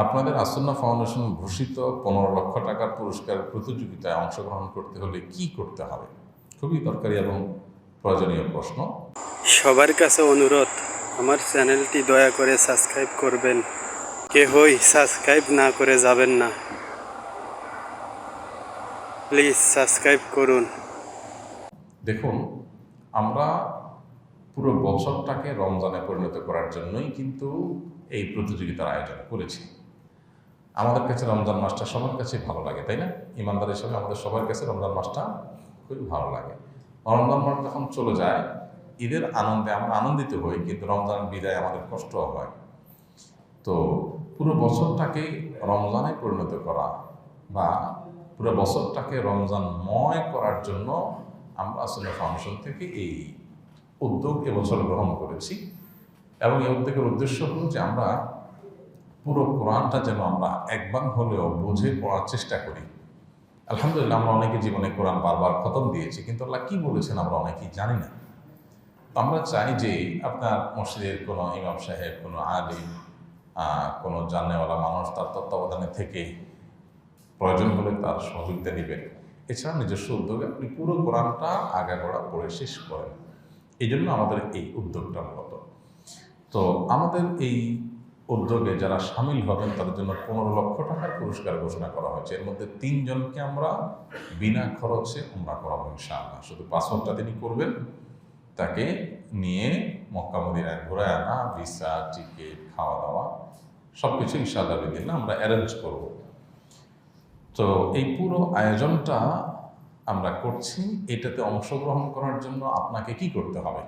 আপনাদের আসন্না ফাউন্ডেশন ঘোষিত 15 লক্ষ টাকার পুরস্কার প্রতিযোগিতায় অংশগ্রহণ করতে হলে কি করতে হবে? খুবই দরকারি এবং প্রয়োজনীয় প্রশ্ন। সবার কাছে অনুরোধ, আমার চ্যানেলটি দয়া করে সাবস্ক্রাইব করবেন। কেহই সাবস্ক্রাইব না করে যাবেন না, প্লিজ সাবস্ক্রাইব করুন। দেখুন, আমরা পুরো বছরটাকে রমজানে পরিণত করার জন্যই কিন্তু এই প্রতিযোগিতার আয়োজন করেছি। আমাদের কাছে রমজান মাসটা সবার কাছে ভালো লাগে, তাই না? ইমানদার হিসেবে আমাদের সবার কাছে রমজান মাসটা খুবই ভালো লাগে। রমজান মাস যখন চলে যায়, ঈদের আনন্দে আমরা আনন্দিত হই, কিন্তু রমজান বিদায় আমাদের কষ্ট হয়। তো পুরো বছরটাকে রমজানে পরিণত করা বা পুরো বছরটাকে রমজানময় করার জন্য আমরা আসলে ফাউন্ডেশন থেকে এই উদ্যোগ এবছর গ্রহণ করেছি। এবং এই উদ্যোগের উদ্দেশ্য হলো যে আমরা পুরো কোরআনটা যেন আমরা একবার হলেও বুঝে পড়ার চেষ্টা করি। আলহামদুলিল্লাহ, আমরা অনেকে জীবনে কোরআন বারবার খতম দিয়েছি, কিন্তু আল্লাহ কি বলেছেন আমরা অনেকেই জানি না। তো আমরা চাই যে আপনার মসজিদের কোনো ইমাম সাহেব, কোনো আলিম, কোনো জানেওয়ালা মানুষ তার তত্ত্বাবধানে থেকে প্রয়োজন হলে তার সহযোগিতা নেবেন। এছাড়া নিজস্ব উদ্যোগে আপনি পুরো কোরআনটা আগাগোড়া পড়ে শেষ করেন। এই জন্য আমাদের এই উদ্যোগটা মূলত। তো আমাদের এই উদ্যোগে যারা সামিল হবেন তাদের জন্য 15 লক্ষ টাকার পুরস্কার ঘোষণা করা হয়েছে। এর মধ্যে 3 জনকে আমরা বিনা খরচে উমরা করাবো ইনশাআল্লাহ। শুধু পাসপোর্টটা তিনি করবেন, তাকে নিয়ে মক্কা মদিনায় ঘুরায় আনা, ভিসা, টিকিট, খাওয়া দাওয়া সব কিছু ইনশাআল্লাহ বিদিন আমরা অ্যারেঞ্জ করব। তো এই পুরো আয়োজনটা আমরা করছি। এটাতে অংশগ্রহণ করার জন্য আপনাকে কি করতে হবে?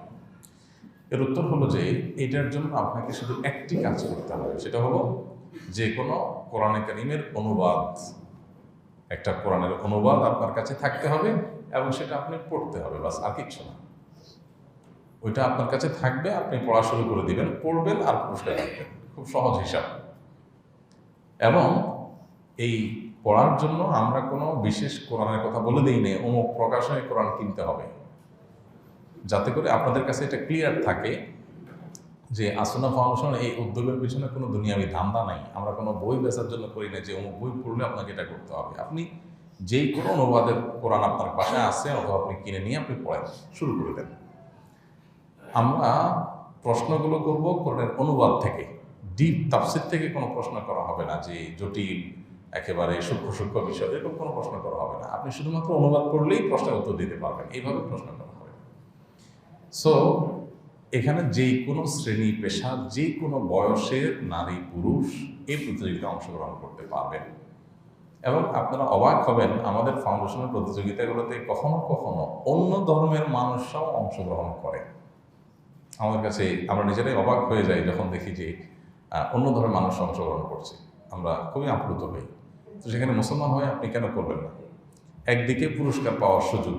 এর উত্তর হলো যে এটার জন্য আপনাকে শুধু একটি কাজ করতে হবে, সেটা হলো যে কোনো কোরআনে কারীমের অনুবাদ, একটা কোরআনের অনুবাদ আপনার কাছে থাকতে হবে এবং সেটা আপনি পড়তে হবে, বাস, আর কিচ্ছু না। ওইটা আপনার কাছে থাকবে, আপনি পড়া শুরু করে দিবেন, পড়বেন আর পুরস্কার রাখবেন। খুব সহজ হিসাব। এবং এই পড়ার জন্য আমরা কোনো বিশেষ কোরআনের কথা বলে দিই নেই অমুক প্রকাশনে কোরআন কিনতে হবে, যাতে করে আপনাদের কাছে এটা ক্লিয়ার থাকে যে আসন্না ফাউন্ডেশন এই উদ্যোগের পিছনে কোনো দুনিয়াবি ধান্দা নাই। আমরা কোনো বই বেচার জন্য করি না যে অমুক বই পড়লে আপনাকে এটা করতে হবে। আপনি যেই কোনো অনুবাদের কোরআন আপনার বাসায় আছে অথবা আপনি কিনে নিয়ে আপনি পড়েন, শুরু করে দেন। আমরা প্রশ্নগুলো করব কোরআনের অনুবাদ থেকে, ডিপ তাফসীর থেকে কোনো প্রশ্ন করা হবে না যে জটিল একেবারে সূক্ষ্ম সূক্ষ্ম বিষয়, এরকম কোনো প্রশ্ন করা হবে না। আপনি শুধুমাত্র অনুবাদ করলেই প্রশ্নের উত্তর দিতে পারবেন, এইভাবে প্রশ্ন করা হবে। সো এখানে যে কোনো শ্রেণী পেশার যে কোনো বয়সের নারী পুরুষ এই প্রতিযোগিতায় অংশগ্রহণ করতে পারবেন। এবং আপনারা অবাক হবেন, আমাদের ফাউন্ডেশনের প্রতিযোগিতাগুলোতে কখনো কখনো অন্য ধর্মের মানুষরাও অংশগ্রহণ করে। আমাদের কাছে আমরা নিজেরাই অবাক হয়ে যাই যখন দেখি যে অন্য ধর্মের মানুষ অংশগ্রহণ করছে। আমরা খুবই আপ্লুত হই। তো সেখানে মুসলমান হয়ে আপনি কেন করবেন না? একদিকে পুরস্কার পাওয়ার সুযোগ,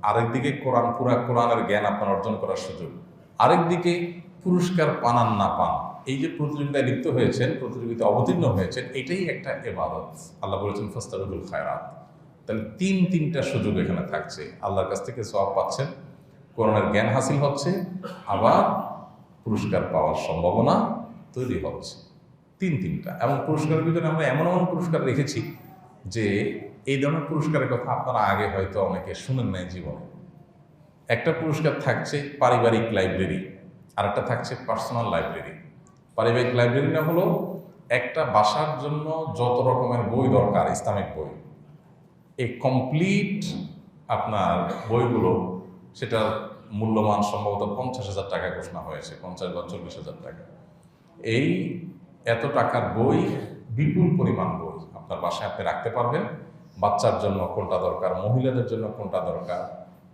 আরেকদিকে পুরা কোরআনের জ্ঞান আপনার অর্জন করার সুযোগ, আরেকদিকে পুরস্কার পান আর না পান, এই যে প্রতিযোগিতায় লিপ্ত হয়েছেন, প্রতিযোগিতায় অবতীর্ণ হয়েছেন, এটাই একটা ইবাদত। আল্লাহ বলেছেন ফাস্তাবিকুল খায়রাত। তাহলে তিনটা সুযোগ এখানে থাকছে। আল্লাহর কাছ থেকে সওয়াব পাচ্ছেন, কোরআনের জ্ঞান হাসিল হচ্ছে, আবার পুরস্কার পাওয়ার সম্ভাবনা তৈরি হচ্ছে। তিনটা। এবং পুরস্কারের ভিতরে আমরা এমন পুরস্কার রেখেছি যে এই ধরনের পুরস্কারের কথা আপনারা আগে হয়তো অনেকে শুনেন নাই জীবনে। একটা পুরস্কার থাকছে পারিবারিক লাইব্রেরি, আর একটা থাকছে পার্সোনাল লাইব্রেরি। পারিবারিক লাইব্রেরিটা হলো একটা বাসার জন্য যত রকমের বই দরকার, ইসলামিক বই, এই কমপ্লিট আপনার বইগুলো, সেটার মূল্যমান সম্ভবত 50,000 টাকা ঘোষণা হয়েছে, 50 বা 40,000 টাকা। এই এত টাকার বই, বিপুল পরিমাণ বই আপনার বাসায় আপনি রাখতে পারবেন। বাচ্চার জন্য কোনটা দরকার, মহিলাদের জন্য কোনটা দরকার,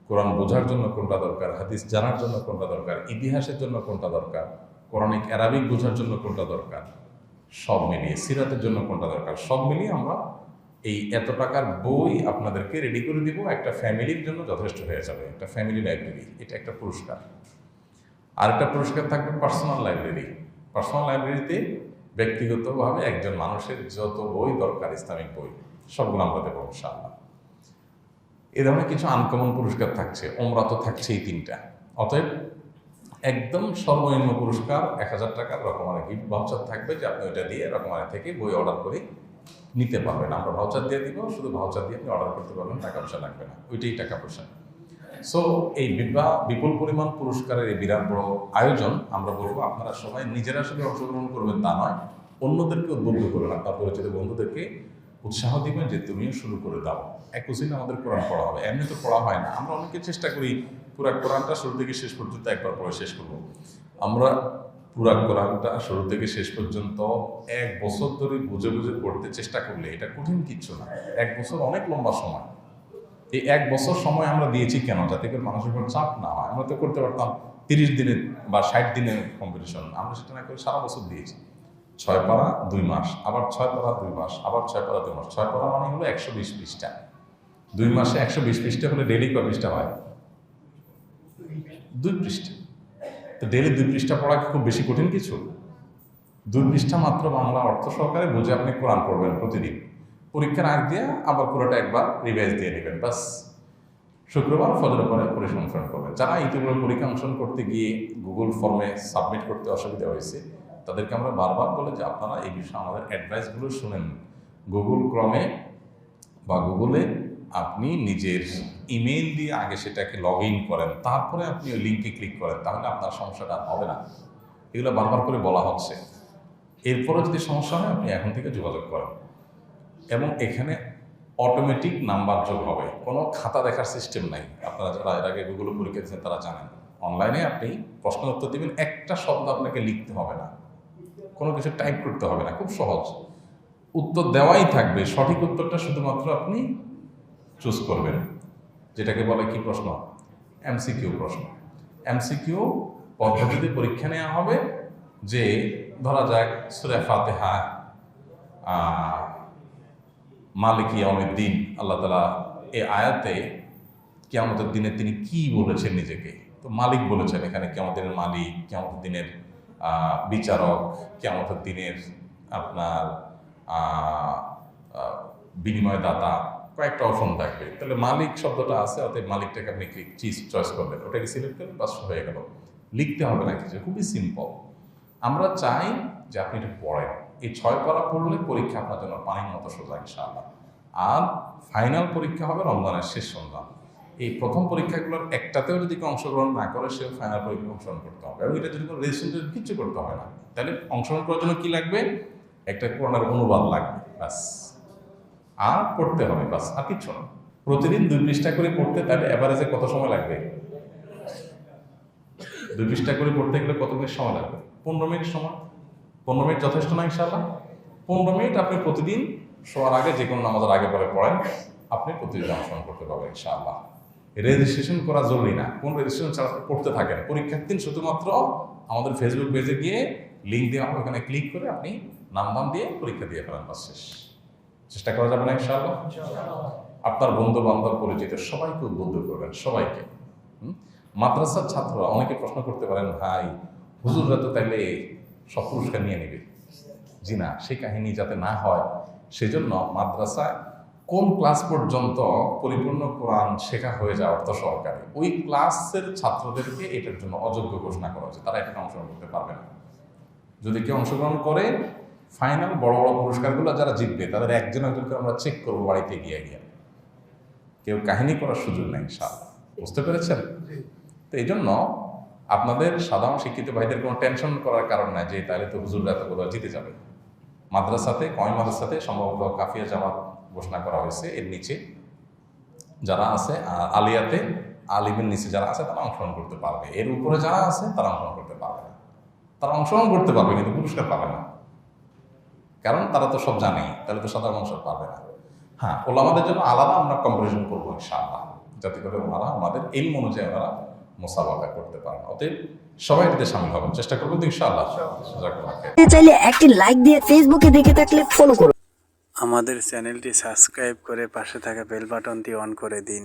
কোরআন বোঝার জন্য কোনটা দরকার, হাদিস জানার জন্য কোনটা দরকার, ইতিহাসের জন্য কোনটা দরকার, কোরআনিক অ্যারাবিক বোঝার জন্য কোনটা দরকার, সব মিলিয়ে সিরাতের জন্য কোনটা দরকার, সব মিলিয়ে আমরা এই এত টাকার বই আপনাদেরকে রেডি করে দিব। একটা ফ্যামিলির জন্য যথেষ্ট হয়ে যাবে, একটা ফ্যামিলি লাইব্রেরি। এটা একটা পুরস্কার। আরেকটা পুরস্কার থাকবে পার্সোনাল লাইব্রেরি। পার্সোনাল লাইব্রেরিতে ব্যক্তিগতভাবে একজন মানুষের যত বই দরকার, ইসলামিক বই, সবগুলো আমরা দেবো ইনশাআল্লাহ। এ ধরনের কিছু আনকমন পুরস্কার থাকছে। ওমরা তো থাকছেই 3টা। অতএব একদম সর্বনিম্ন পুরস্কার 1000 টাকার রকমারি গিফট ভাউচার থাকবে, যে আপনি ওইটা দিয়ে রকমারি থেকে বই অর্ডার করে নিতে পারবেন। আমরা ভাউচার দিয়ে দিব, শুধু ভাউচার দিয়ে আপনি অর্ডার করতে পারবেন, টাকা পয়সা লাগবে না, ওইটাই টাকা পয়সা। সো এই বিপুল পরিমাণ পুরস্কারের এই বিরাট বড় আয়োজন, আমরা বলবো আপনারা সবাই নিজেরা শুধু অংশগ্রহণ করবেন তা নয়, অন্যদেরকে উদ্বুদ্ধ করবেন, আপনার পরিচিত বন্ধুদেরকে উৎসাহ দিবেন যে তুমিও শুরু করে দাও। 21 দিন আমাদের কোরআন পড়া হবে, এমনি তো পড়া হয় না। আমরা অনেকে চেষ্টা করি পুরা কোরআনটা শুরু থেকে শেষ পর্যন্ত একবার পড়ে শেষ করবো। আমরা পুরা কোরআনটা শুরু থেকে শেষ পর্যন্ত 1 বছর ধরে বুঝে বুঝে পড়তে চেষ্টা করলে এটা কঠিন কিচ্ছু না। 1 বছর অনেক লম্বা সময়। এই 1 বছর সময় আমরা দিয়েছি কেন? যাতে করে মানুষের উপর চাপ না হয়। আমরা তো করতে পারতাম 30 দিনের বা 60 দিনের কম্পিটিশন, আমরা সেটা না করে সারা বছর দিয়েছি। 6 পারা 2 মাস, আবার 6 পারা 2 মাস, আবার 6 পারা 2 মাস। 6 পারা মানে হলো 120 পৃষ্ঠা। 2 মাসে 120 পৃষ্ঠা হলে ডেইলি কয় পৃষ্ঠা হয়? 2 পৃষ্ঠা। তো ডেইলি 2 পৃষ্ঠা পড়া কি খুব বেশি কঠিন কিছু? 2 পৃষ্ঠা মাত্র বাংলা অর্থ সহকারে বুঝে আপনি কোরআন পড়বেন প্রতিদিন। পরীক্ষার আগ দিয়ে আবার পুরোটা একবার রিভাইজ দিয়ে নেবেন, বাস। শুক্রবার ফজরের পরে পরিসংখ্যান করবেন। যারা ইতিপূর্বে পরীক্ষা অংশগ্রহণ করতে গিয়ে গুগল ফর্মে সাবমিট করতে অসুবিধা হয়েছে, তাদেরকে আমরা বারবার বলে যে আপনারা এই বিষয়ে আমাদের অ্যাডভাইসগুলো শুনেন। গুগল ক্রমে বা গুগলে আপনি নিজের ইমেল দিয়ে আগে সেটাকে লগ ইন করেন, তারপরে আপনি ওই লিঙ্কে ক্লিক করেন, তাহলে আপনার সমস্যাটা হবে না। এগুলো বারবার করে বলা হচ্ছে। এরপরে যদি সমস্যা হয় আপনি এখন থেকে যোগাযোগ করেন। এবং এখানে অটোমেটিক নাম্বার যোগ হবে, কোনো খাতা দেখার সিস্টেম নাই। আপনারা যারা এর আগে গুগলে পরীক্ষা দিচ্ছেন তারা জানেন, অনলাইনে আপনি প্রশ্নের উত্তর দেবেন, একটা শব্দ আপনাকে লিখতে হবে না, কোনো কিছু টাইপ করতে হবে না, খুব সহজ। উত্তর দেওয়াই থাকবে, সঠিক উত্তরটা শুধুমাত্র আপনি চুজ করবেন। যেটাকে বলে কি প্রশ্ন? এমসিকিউ প্রশ্ন। এমসিকিউ পদ্ধতিতে পরীক্ষা নেওয়া হবে, যে ধরা যাক সূরা ফাতিহা মালিক ইয়াউমিদ্দিন, আল্লাহ তাআলা এই আয়াতে কিয়ামতের দিনে তিনি কি বলেছেন নিজেকে? তো মালিক বলেছেন, এখানে কিয়ামতের দিনের মালিক, কিয়ামতের দিনের বিচারক, কিয়ামতের দিনের আপনার বিনিময়দাতা, কয়েকটা অপশন থাকবে। তাহলে মালিক শব্দটা আছে, অতএব মালিকটাকে আপনি চয়েস করবেন, ওটাকে সিলেক্ট করবেন, বাস হয়ে গেল। লিখতে হবে না কিছু, খুবই সিম্পল। আমরা চাই যে আপনি এটা পড়েন। এই 6 পারা পড়লে পরীক্ষা আপনার জন্য পানির মতো সোজা ইনশাআল্লাহ। আর ফাইনাল পরীক্ষা হবে রমজানের শেষ সন্ধ্যা। এই প্রথম পরীক্ষাগুলোর একটাতেও যদি কেউ অংশগ্রহণ না করে, সে ফাইনাল পরীক্ষা অংশগ্রহণ করতে হবে। এবং এটা যদি কোনো রেজিস্ট্রেশন কিচ্ছু করতে হবে না। তাহলে অংশগ্রহণ করার জন্য কি লাগবে? একটা কোরআনের অনুবাদ লাগবে, ব্যাস। আর পড়তে হবে, বাস, আর কিচ্ছু না। প্রতিদিন 2 পৃষ্ঠা করে পড়তে, তাহলে এভারেজে কত সময় লাগবে? 2 পৃষ্ঠা করে পড়তে গেলে কত মিনিট সময় লাগবে? 15 মিনিট সময়। 15 মিনিট যথেষ্ট না ইনশাআল্লাহ? 15 মিনিট আপনি প্রতিদিন শোয়ার আগে, যে কোনো নামাজের আগে পরে পড়েন, আপনি প্রতিদিন অংশগ্রহণ করতে পারবেন ইনশাআল্লাহ। রেজিস্ট্রেশন করা জরুরি না, কোন রেজিস্ট্রেশন ছাড়া পড়তে থাকেন। পরীক্ষার দিন শুধুমাত্র আমাদের ফেসবুক পেজে গিয়ে লিঙ্ক দেওয়া হবে, ওখানে ক্লিক করে আপনি নাম দিয়ে পরীক্ষা দিয়ে ফেলেন, বাস শেষ। চেষ্টা করা যাবে না ইনশাআল্লাহ? আপনার বন্ধু বান্ধব পরিচিত সবাইকে উদ্বুদ্ধ করবেন, সবাইকে। মাদ্রাসার ছাত্ররা অনেকে প্রশ্ন করতে পারেন, ভাই হুজুররা তো তাইলে সব পুরস্কার নিয়ে নেবে। জি না, সেই কাহিনী যাতে না হয় সেজন্য মাদ্রাসায় কোন ক্লাস পর্যন্ত পরিপূর্ণ কোরআন শেখা হয়ে যায় অর্থ সহকারে, ওই ক্লাসের ছাত্রদেরকে এটার জন্য অযোগ্য ঘোষণা করা হয়েছে, তারা এখানে অংশগ্রহণ করতে পারবে না। যদি কেউ অংশগ্রহণ করে, ফাইনাল বড় বড় পুরস্কারগুলো যারা জিতবে তাদের একজনকে আমরা চেক করবো বাড়িতে গিয়ে। কেউ কাহিনী করার সুযোগ নেই ইনশাআল্লাহ। বুঝতে পেরেছেন? তো এই জন্য আপনাদের সাধারণ শিক্ষিত ভাইদের কোনো টেনশন করার কারণ নাই যে তাহলে তো হুজুররা এত কোথাও জিতে যাবে। মাদ্রাসাতে, কয় মাদ্রাসাতে সম্ভবত কাফিয়া জামাত ঘোষণা করা হয়েছে, এর নিচে যারা আছে, আলিয়াতে আলিমের নিচে যারা আছে তারা অংশগ্রহণ করতে পারবে। এর উপরে যারা আছে তারা অংশগ্রহণ করতে পারবে না। তারা অংশগ্রহণ করতে পারবে কিন্তু পুরস্কার পাবে না, কারণ তারা তো সব জানেই, তাহলে তো সাধারণ অংশ পাবে না। হ্যাঁ, ওলামাদের জন্য আলাদা আমরা কম্পিটিশন করবো ইনশাআল্লাহ, যাতে করে ওনারা আমাদের ইলম অনুযায়ী ওনারা মোসাবাকা করতে পারেন। অতএব সবাই এটাতে শামিল হবেন, চেষ্টা করবো তো ইনশাআল্লাহ। চাইলে একটি লাইক দিয়ে ফেসবুকে দেখে থাকলে ফলো করুন। আমাদের চ্যানেলটি সাবস্ক্রাইব করে পাশে থাকা বেল বাটনটি অন করে দিন।